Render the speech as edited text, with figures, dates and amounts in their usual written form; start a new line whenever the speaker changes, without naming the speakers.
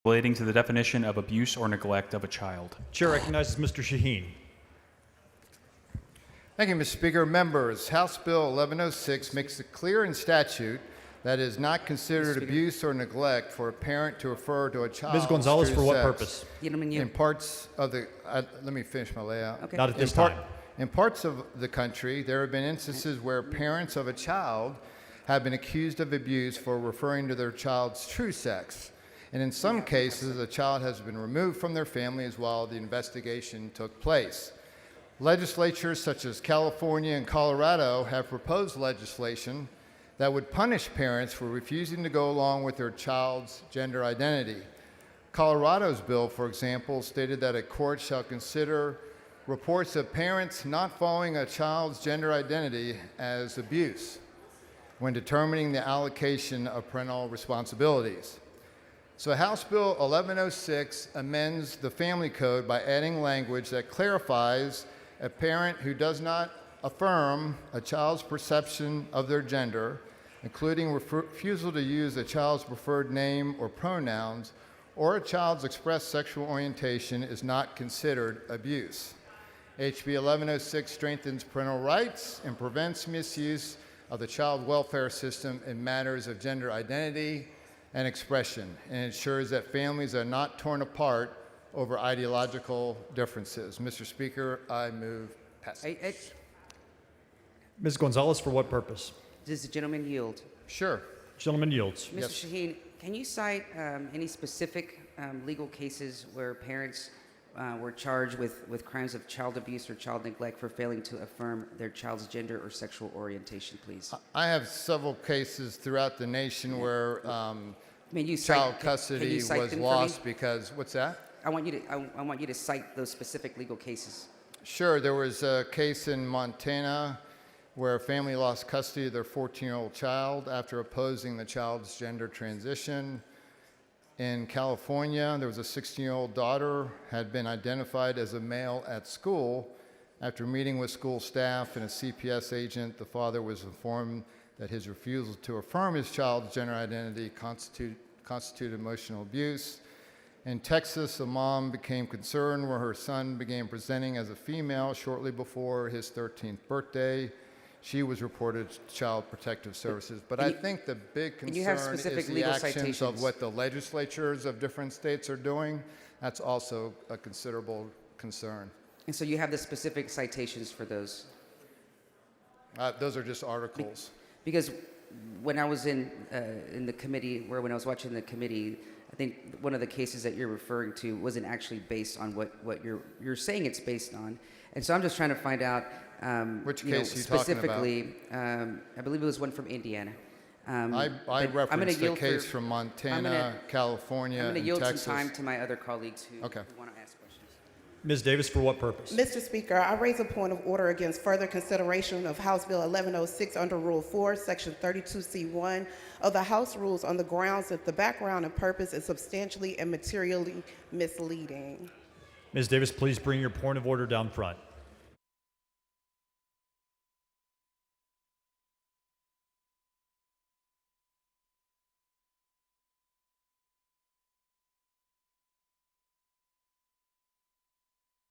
relating to the definition of abuse or neglect of a child.
Chair recognizes Mr. Shaheen.
Thank you, Mr. Speaker. Members, House Bill 1106 makes it clear in statute that it is not considered abuse or neglect for a parent to refer to a child.
Ms. Gonzalez, for what
sex.
purpose?
In parts of the, let me finish my layout.
Okay.
Not at this time.
In parts of the country, there have been instances where parents of a child have been accused of abuse for referring to their child's true sex. And in some cases, a child has been removed from their families while the investigation took place. Legislatures such as California and Colorado have proposed legislation that would punish parents for refusing to go along with their child's gender identity. Colorado's bill, for example, stated that a court shall consider reports of parents not following a child's gender identity as abuse when determining the allocation of parental responsibilities. So House Bill 1106 amends the Family Code by adding language that clarifies a parent who does not affirm a child's perception of their gender, including refusal to use a child's preferred name or pronouns, or a child's expressed sexual orientation is not considered abuse. HB 1106 strengthens parental rights and prevents misuse of the child welfare system in matters of gender identity and expression, and ensures that families are not torn apart over ideological differences. Mr. Speaker, I move passage.
Ms. Gonzalez, for what purpose?
Does the gentleman yield?
Sure.
Gentleman yields.
Mr. Shaheen, can you cite any specific legal cases where parents were charged with crimes of child abuse or child neglect for failing to affirm their child's gender or sexual orientation, please?
I have several cases throughout the nation where
Can
child custody
you cite
was
them for
lost
me?
because, what's that?
I want you to cite those specific legal cases.
Sure, there was a case in Montana where a family lost custody of their 14-year-old child after opposing the child's gender transition. In California, there was a 16-year-old daughter had been identified as a male at school. After meeting with school staff and a CPS agent, the father was informed that his refusal to affirm his child's gender identity constituted emotional abuse. In Texas, a mom became concerned where her son began presenting as a female shortly before his 13th birthday. She was reported to Child Protective Services. But I think the big concern is the actions of what the legislatures of different states are doing. That's also a considerable concern.
And so you have the specific citations for those?
Those are just articles.
Because when I was in the committee, when I was watching the committee, I think one of the cases that you're referring to wasn't actually based on what you're saying it's based on. And so I'm just trying to find out
which case are you talking about?
specifically. I believe it was one from Indiana.
I referenced the case from Montana, California,
I'm going to
and
yield
Texas.
some time to my other colleagues who want to ask questions.
Ms. Davis, for what purpose?
Mr. Speaker, I raise a point of order against further consideration of House Bill 1106 under Rule 4, Section 32C1 of the House Rules on the grounds that the background and purpose is substantially and materially misleading.
Ms. Davis, please bring your point of order down front.